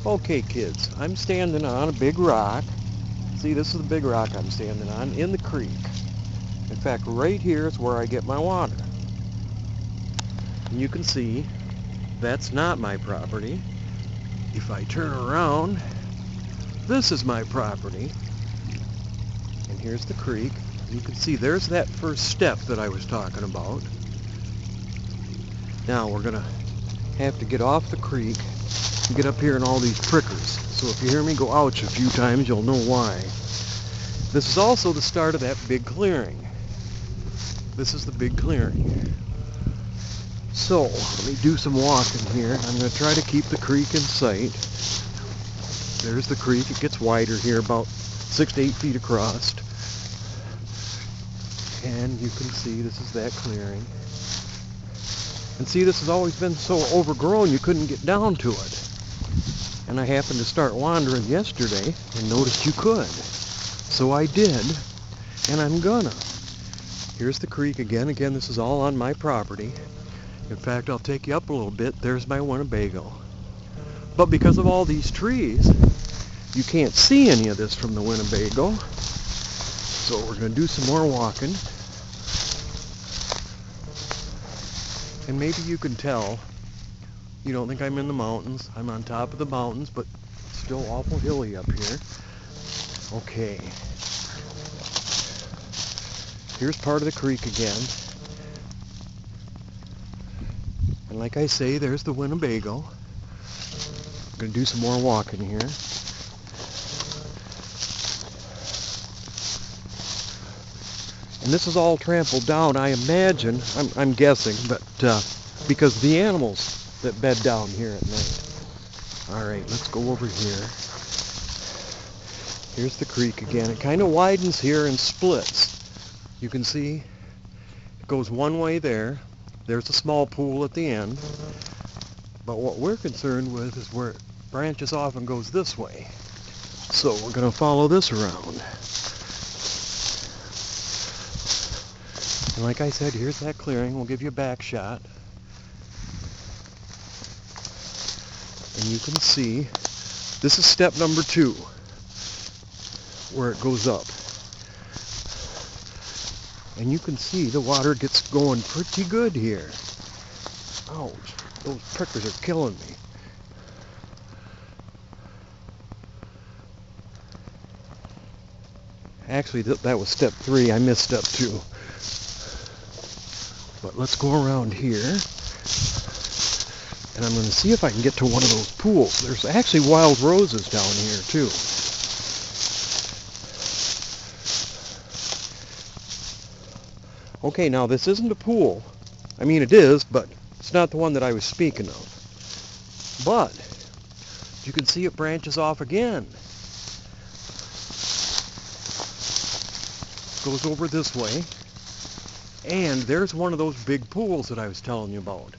Okay, kids, I'm standing on a big rock. See, this is the big rock I'm standing on in the creek. In fact, right here is where I get my water. And you can see that's not my property. If I turn around, this is my property. And here's the creek. You can see there's that first step that I was talking about. Now we're going to have to get off the creek and get up here in all these prickers. So if you hear me go ouch a few times, you'll know why. This is also the start of that big clearing. This is the big clearing. So let me do some walking here. I'm going to try to keep the creek in sight. There's the creek. It gets wider here, about 6 to 8 feet across. And you can see this is that clearing. And see, this has always been so overgrown you couldn't get down to it. And I happened to start wandering yesterday and noticed you could. So I did, and I'm gonna. Here's the creek again. Again, this is all on my property. In fact, I'll take you up a little bit. There's my Winnebago. But because of all these trees, you can't see any of this from the Winnebago. So we're going to do some more walking. And maybe you can tell, you don't think I'm in the mountains. I'm on top of the mountains, but still awful hilly up here. Okay. Here's part of the creek again. And like I say, there's the Winnebago. I'm going to do some more walking here. And this is all trampled down, I imagine, I'm guessing, but because the animals that bed down here at night. Alright, let's go over here. Here's the creek again. It kind of widens here and splits. You can see it goes one way there. There's a small pool at the end. But what we're concerned with is where it branches off and goes this way. So we're going to follow this around. And like I said, here's that clearing. We'll give you a back shot. And you can see this is step number 2, where it goes up. And you can see the water gets going pretty good here. Ouch, those prickers are killing me. Actually, that was step 3. I missed step 2. But let's go around here. And I'm going to see if I can get to one of those pools. There's actually wild roses down here, too. Okay, now this isn't a pool. I mean, it is, but it's not the one that I was speaking of. But you can see it branches off again. Goes over this way. And there's one of those big pools that I was telling you about.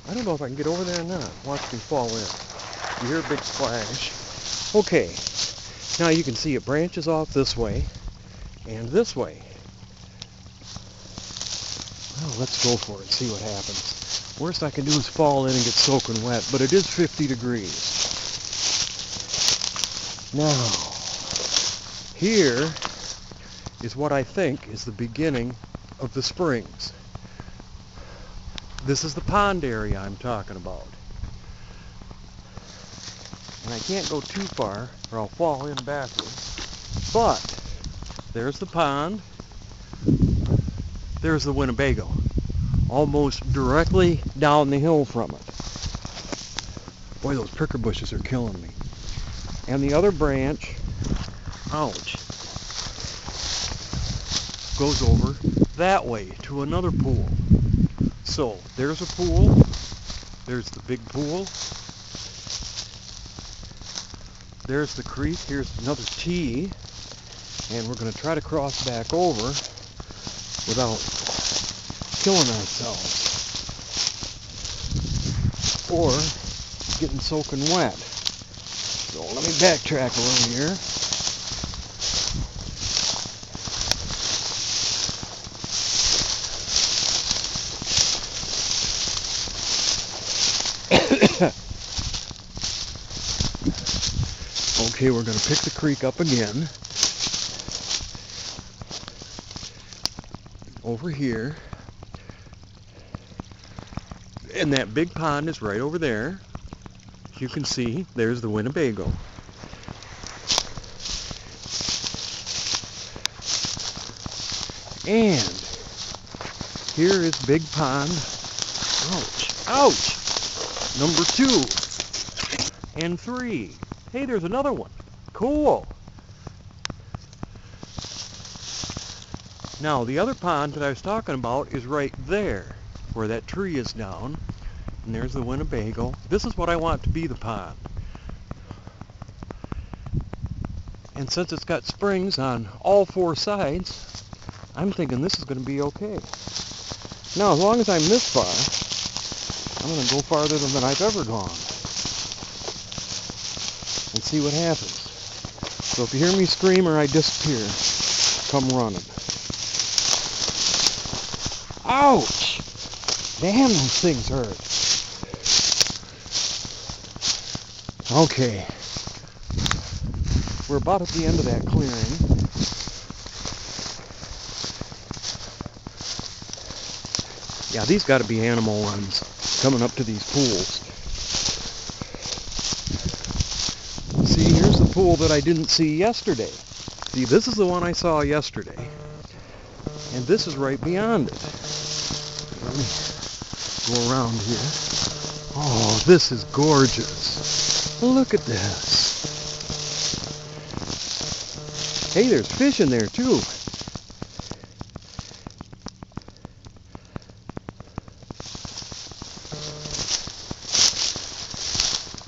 I don't know if I can get over there or not. Watch me fall in. You hear a big splash. Okay, now you can see it branches off this way and this way. Well, let's go for it, see what happens. Worst I can do is fall in and get soaking wet, but it is 50 degrees. Now, here is what I think is the beginning of the springs. This is the pond area I'm talking about. And I can't go too far or I'll fall in backwards. But there's the pond. There's the Winnebago. Almost directly down the hill from it. Boy, those pricker bushes are killing me. And the other branch, ouch, goes over that way to another pool. So there's a pool, there's the big pool, there's the creek, here's another T, and we're going to try to cross back over without killing ourselves or getting soaking wet. So let me backtrack a little here. Okay, we're going to pick the creek up again. Over here. And that big pond is right over there. You can see there's the Winnebago. And here is Big Pond. Ouch, ouch! Number 2 and 3. Hey, there's another one. Cool. Now, the other pond that I was talking about is right there, where that tree is down. And there's the Winnebago. This is what I want to be the pond. And since it's got springs on all 4 sides, I'm thinking this is going to be okay. Now, as long as I'm this far, I'm going to go farther than I've ever gone. And see what happens. So if you hear me scream or I disappear, come running. Ouch! Damn, those things hurt. Okay. We're about at the end of that clearing. Yeah, these got to be animal ones coming up to these pools. See, here's the pool that I didn't see yesterday. See, this is the one I saw yesterday. And this is right beyond it. Let me go around here. Oh, this is gorgeous. Look at this. Hey, there's fish in there too.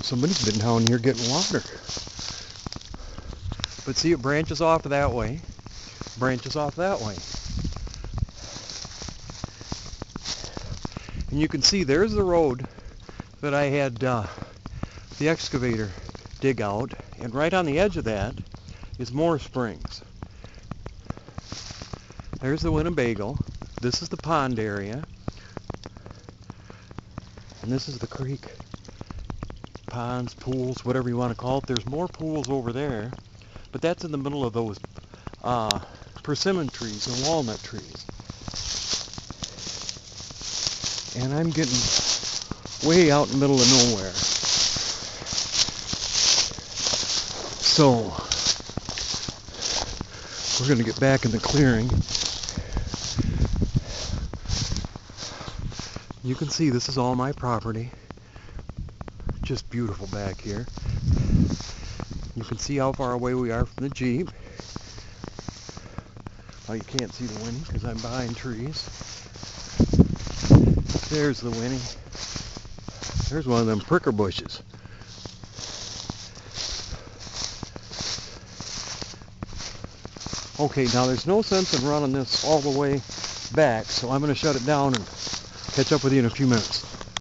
Somebody's been down here getting water. But see, it branches off that way. Branches off that way. And you can see there's the road that I had the excavator dig out. And right on the edge of that is more springs. There's the Winnebago. This is the pond area. And this is the creek. Ponds, pools, whatever you want to call it. There's more pools over there. But that's in the middle of those persimmon trees and walnut trees. And I'm getting way out in the middle of nowhere. So, we're going to get back in the clearing. You can see this is all my property. Just beautiful back here. You can see how far away we are from the Jeep. Oh, you can't see the Winnie because I'm behind trees. There's the Winnie. There's one of them pricker bushes. Okay, now there's no sense in running this all the way back, so I'm going to shut it down and catch up with you in a few minutes.